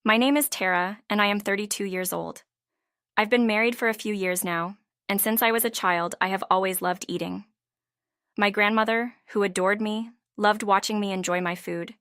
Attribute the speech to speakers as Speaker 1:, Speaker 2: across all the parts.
Speaker 1: My name is Tara, and I am 32 years old. I've been married for a few years now, and since I was a child, I have always loved eating. My grandmother, who adored me, loved watching me enjoy my food.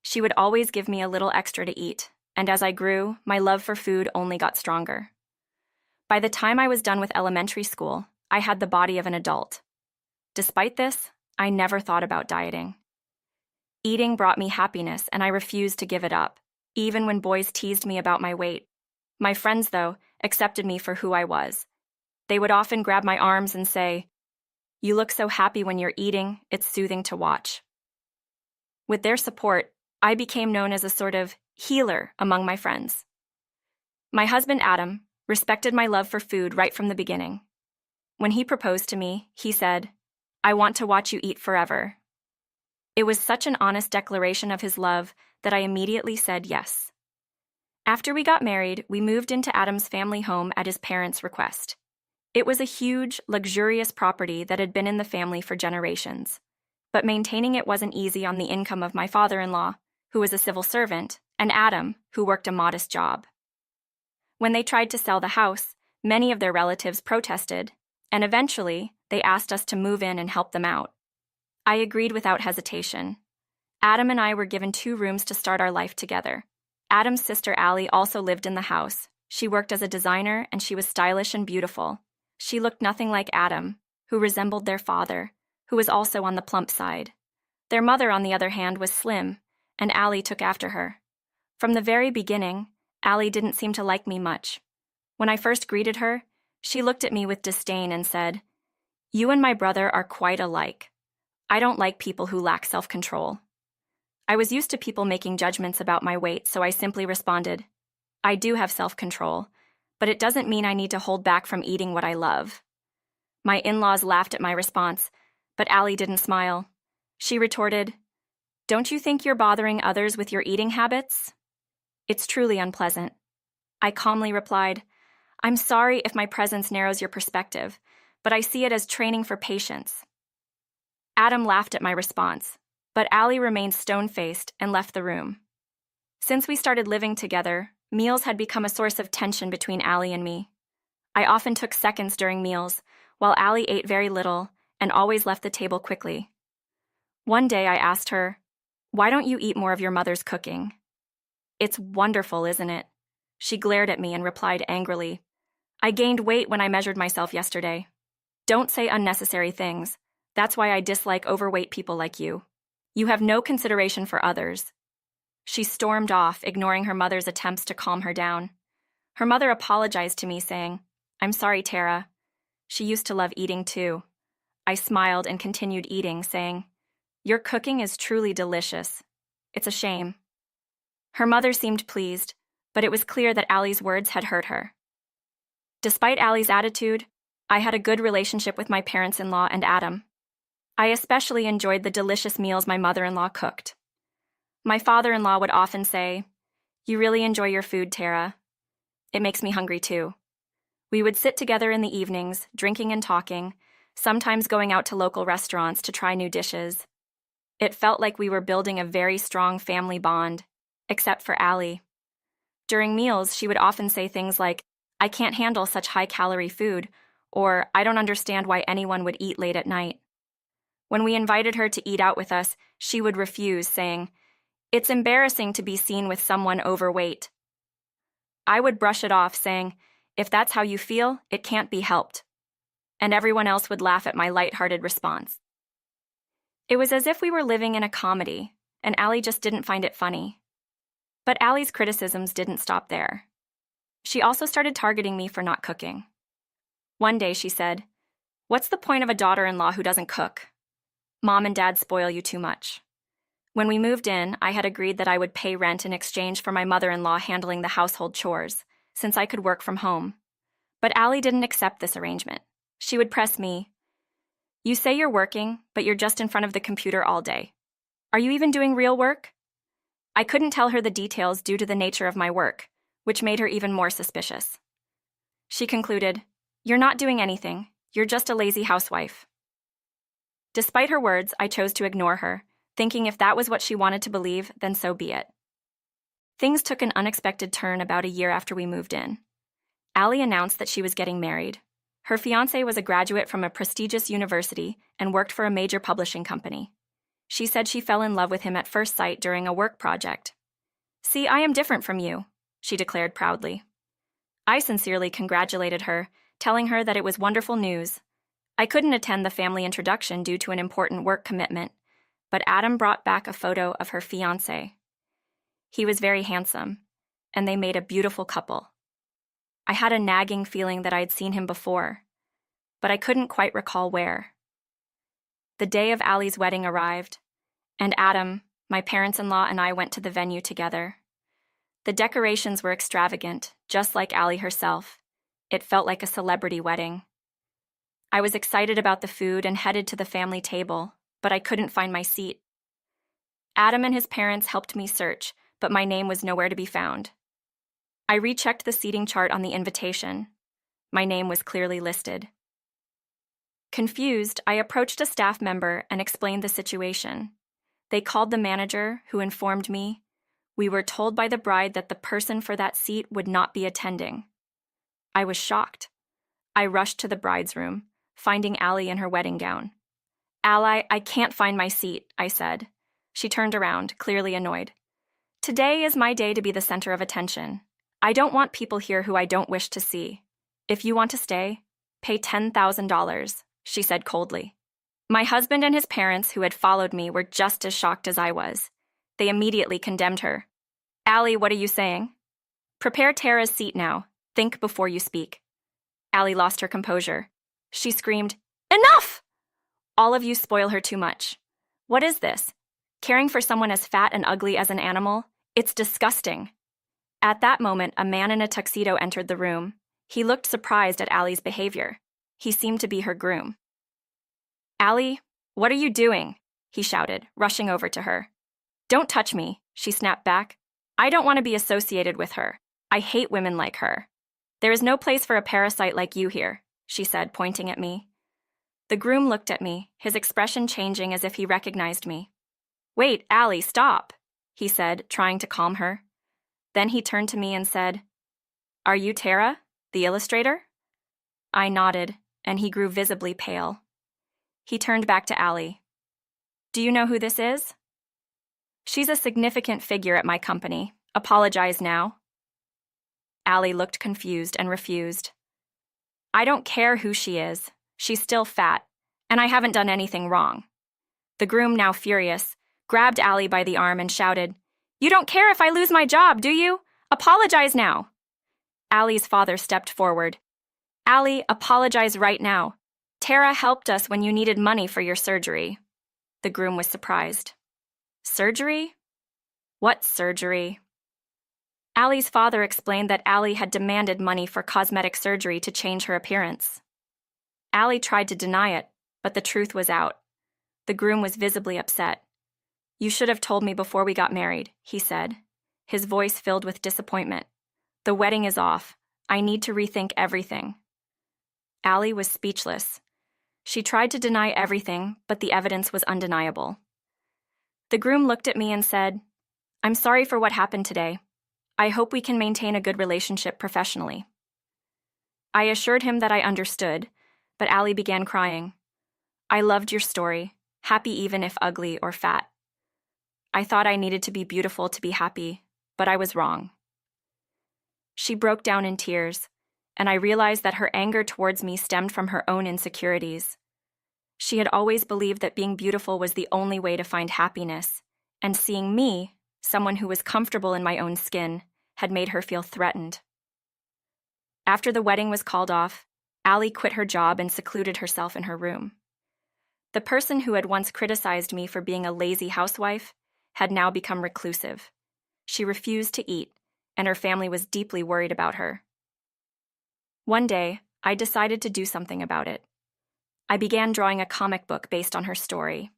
Speaker 1: She would always give me a little extra to eat, and as I grew, my love for food only got stronger. By the time I was done with elementary school, I had the body of an adult. Despite this, I never thought about dieting. Eating brought me happiness, and I refused to give it up, even when boys teased me about my weight. My friends, though, accepted me for who I was. They would often grab my arms and say, "You look so happy when you're eating, it's soothing to watch." With their support, I became known as a sort of healer among my friends. My husband, Adam, respected my love for food right from the beginning. When he proposed to me, he said, "I want to watch you eat forever." It was such an honest declaration of his love that I immediately said yes. After we got married, we moved into Adam's family home at his parents' request. It was a huge, luxurious property that had been in the family for generations. But maintaining it wasn't easy on the income of my father-in-law, who was a civil servant, and Adam, who worked a modest job. When they tried to sell the house, many of their relatives protested, and eventually, they asked us to move in and help them out. I agreed without hesitation. Adam and I were given 2 rooms to start our life together. Adam's sister Allie also lived in the house. She worked as a designer, and she was stylish and beautiful. She looked nothing like Adam, who resembled their father, who was also on the plump side. Their mother, on the other hand, was slim, and Allie took after her. From the very beginning, Allie didn't seem to like me much. When I first greeted her, she looked at me with disdain and said, "You and my brother are quite alike. I don't like people who lack self-control." I was used to people making judgments about my weight, so I simply responded, "I do have self-control, but it doesn't mean I need to hold back from eating what I love." My in-laws laughed at my response, but Allie didn't smile. She retorted, "Don't you think you're bothering others with your eating habits? It's truly unpleasant." I calmly replied, "I'm sorry if my presence narrows your perspective, but I see it as training for patience." Adam laughed at my response, but Allie remained stone-faced and left the room. Since we started living together, meals had become a source of tension between Allie and me. I often took seconds during meals, while Allie ate very little and always left the table quickly. One day I asked her, "Why don't you eat more of your mother's cooking?" "It's wonderful, isn't it?" She glared at me and replied angrily, "I gained weight when I measured myself yesterday." "Don't say unnecessary things. That's why I dislike overweight people like you. You have no consideration for others." She stormed off, ignoring her mother's attempts to calm her down. Her mother apologized to me, saying, "I'm sorry, Tara. She used to love eating too." I smiled and continued eating, saying, "Your cooking is truly delicious. It's a shame." Her mother seemed pleased, but it was clear that Allie's words had hurt her. Despite Allie's attitude, I had a good relationship with my parents-in-law and Adam. I especially enjoyed the delicious meals my mother-in-law cooked. My father-in-law would often say, "You really enjoy your food, Tara. It makes me hungry too." We would sit together in the evenings, drinking and talking, sometimes going out to local restaurants to try new dishes. It felt like we were building a very strong family bond, except for Allie. During meals, she would often say things like, "I can't handle such high-calorie food," or "I don't understand why anyone would eat late at night." When we invited her to eat out with us, she would refuse, saying, "It's embarrassing to be seen with someone overweight." I would brush it off, saying, "If that's how you feel, it can't be helped." And everyone else would laugh at my light-hearted response. It was as if we were living in a comedy, and Allie just didn't find it funny. But Allie's criticisms didn't stop there. She also started targeting me for not cooking. One day she said, "What's the point of a daughter-in-law who doesn't cook? Mom and Dad spoil you too much." When we moved in, I had agreed that I would pay rent in exchange for my mother-in-law handling the household chores, since I could work from home. But Allie didn't accept this arrangement. She would press me, "You say you're working, but you're just in front of the computer all day. Are you even doing real work?" I couldn't tell her the details due to the nature of my work, which made her even more suspicious. She concluded, "You're not doing anything. You're just a lazy housewife." Despite her words, I chose to ignore her, thinking if that was what she wanted to believe, then so be it. Things took an unexpected turn about a year after we moved in. Allie announced that she was getting married. Her fiancé was a graduate from a prestigious university and worked for a major publishing company. She said she fell in love with him at first sight during a work project. "See, I am different from you," she declared proudly. I sincerely congratulated her, telling her that it was wonderful news. I couldn't attend the family introduction due to an important work commitment, but Adam brought back a photo of her fiancé. He was very handsome, and they made a beautiful couple. I had a nagging feeling that I'd seen him before, but I couldn't quite recall where. The day of Allie's wedding arrived, and Adam, my parents-in-law, and I went to the venue together. The decorations were extravagant, just like Allie herself. It felt like a celebrity wedding. I was excited about the food and headed to the family table, but I couldn't find my seat. Adam and his parents helped me search, but my name was nowhere to be found. I rechecked the seating chart on the invitation. My name was clearly listed. Confused, I approached a staff member and explained the situation. They called the manager, who informed me, "We were told by the bride that the person for that seat would not be attending." I was shocked. I rushed to the bride's room, finding Allie in her wedding gown. "Allie, I can't find my seat," I said. She turned around, clearly annoyed. "Today is my day to be the center of attention. I don't want people here who I don't wish to see. If you want to stay, pay $10,000, she said coldly. My husband and his parents, who had followed me, were just as shocked as I was. They immediately condemned her. "Allie, what are you saying? Prepare Tara's seat now. Think before you speak." Allie lost her composure. She screamed, "Enough! All of you spoil her too much. What is this? Caring for someone as fat and ugly as an animal? It's disgusting." At that moment, a man in a tuxedo entered the room. He looked surprised at Allie's behavior. He seemed to be her groom. "Allie, what are you doing?" he shouted, rushing over to her. "Don't touch me," she snapped back. "I don't want to be associated with her. I hate women like her. There is no place for a parasite like you here," she said, pointing at me. The groom looked at me, his expression changing as if he recognized me. "Wait, Allie, stop," he said, trying to calm her. Then he turned to me and said, "Are you Tara, the illustrator?" I nodded, and he grew visibly pale. He turned back to Allie. "Do you know who this is?" "She's a significant figure at my company. Apologize now." Allie looked confused and refused. "I don't care who she is. She's still fat, and I haven't done anything wrong." The groom, now furious, grabbed Allie by the arm and shouted, "You don't care if I lose my job, do you? Apologize now." Allie's father stepped forward. "Allie, apologize right now. Tara helped us when you needed money for your surgery." The groom was surprised. "Surgery? What surgery?" Allie's father explained that Allie had demanded money for cosmetic surgery to change her appearance. Allie tried to deny it, but the truth was out. The groom was visibly upset. "You should have told me before we got married," he said, his voice filled with disappointment. "The wedding is off. I need to rethink everything." Allie was speechless. She tried to deny everything, but the evidence was undeniable. The groom looked at me and said, "I'm sorry for what happened today. I hope we can maintain a good relationship professionally." I assured him that I understood, but Allie began crying. "I loved your story, happy even if ugly or fat. I thought I needed to be beautiful to be happy, but I was wrong." She broke down in tears, and I realized that her anger towards me stemmed from her own insecurities. She had always believed that being beautiful was the only way to find happiness, and seeing me, someone who was comfortable in my own skin, had made her feel threatened. After the wedding was called off, Allie quit her job and secluded herself in her room. The person who had once criticized me for being a lazy housewife had now become reclusive. She refused to eat, and her family was deeply worried about her. One day, I decided to do something about it. I began drawing a comic book based on her story.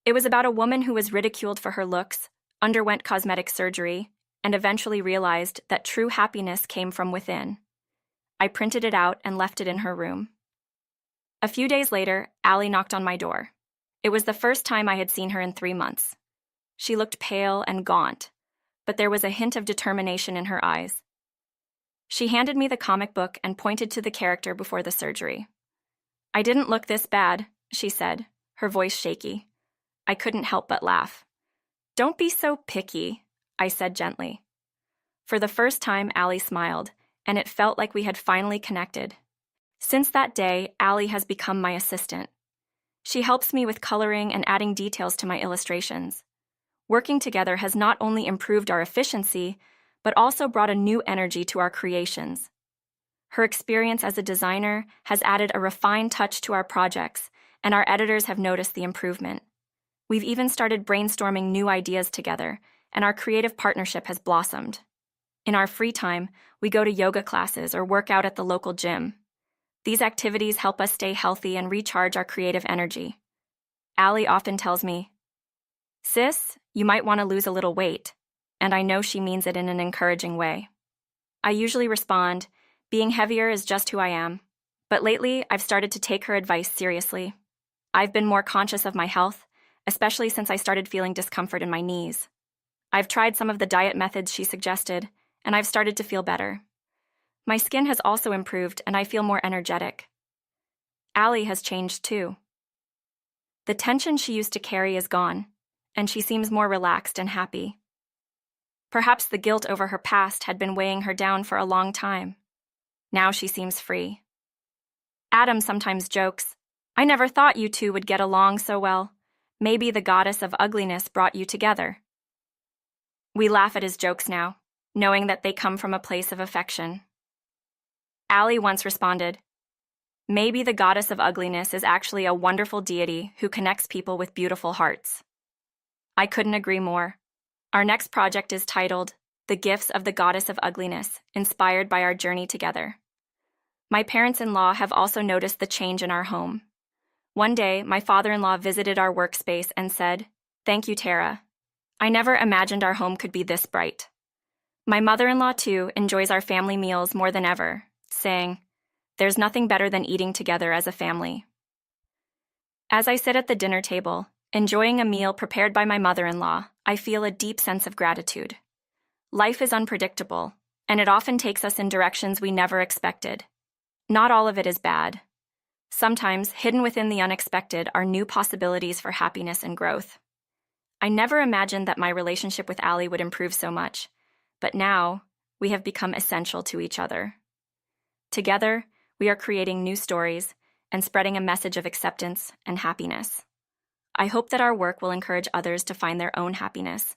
Speaker 1: It was about a woman who was ridiculed for her looks, underwent cosmetic surgery, and eventually realized that true happiness came from within. I printed it out and left it in her room. A few days later, Allie knocked on my door. It was the first time I had seen her in 3 months. She looked pale and gaunt. but there was a hint of determination in her eyes. She handed me the comic book and pointed to the character before the surgery. "I didn't look this bad," she said, her voice shaky. I couldn't help but laugh. "Don't be so picky," I said gently. For the first time, Allie smiled, and it felt like we had finally connected. Since that day, Allie has become my assistant. She helps me with coloring and adding details to my illustrations. Working together has not only improved our efficiency, but also brought a new energy to our creations. Her experience as a designer has added a refined touch to our projects, and our editors have noticed the improvement. We've even started brainstorming new ideas together, and our creative partnership has blossomed. In our free time, we go to yoga classes or work out at the local gym. These activities help us stay healthy and recharge our creative energy. Allie often tells me, "Sis, you might want to lose a little weight," and I know she means it in an encouraging way. I usually respond, "Being heavier is just who I am," but lately I've started to take her advice seriously. I've been more conscious of my health, especially since I started feeling discomfort in my knees. I've tried some of the diet methods she suggested, and I've started to feel better. My skin has also improved, and I feel more energetic. Allie has changed too. The tension she used to carry is gone, and she seems more relaxed and happy. Perhaps the guilt over her past had been weighing her down for a long time. Now she seems free. Adam sometimes jokes, "I never thought you two would get along so well. Maybe the goddess of ugliness brought you together." We laugh at his jokes now, knowing that they come from a place of affection. Allie once responded, "Maybe the goddess of ugliness is actually a wonderful deity who connects people with beautiful hearts." I couldn't agree more. Our next project is titled "The Gifts of the Goddess of Ugliness," inspired by our journey together. My parents-in-law have also noticed the change in our home. One day, my father-in-law visited our workspace and said, "Thank you, Tara. I never imagined our home could be this bright." My mother-in-law, too, enjoys our family meals more than ever, saying, "There's nothing better than eating together as a family." As I sit at the dinner table, enjoying a meal prepared by my mother-in-law, I feel a deep sense of gratitude. Life is unpredictable, and it often takes us in directions we never expected. Not all of it is bad. Sometimes, hidden within the unexpected are new possibilities for happiness and growth. I never imagined that my relationship with Allie would improve so much, but now we have become essential to each other. Together, we are creating new stories and spreading a message of acceptance and happiness. I hope that our work will encourage others to find their own happiness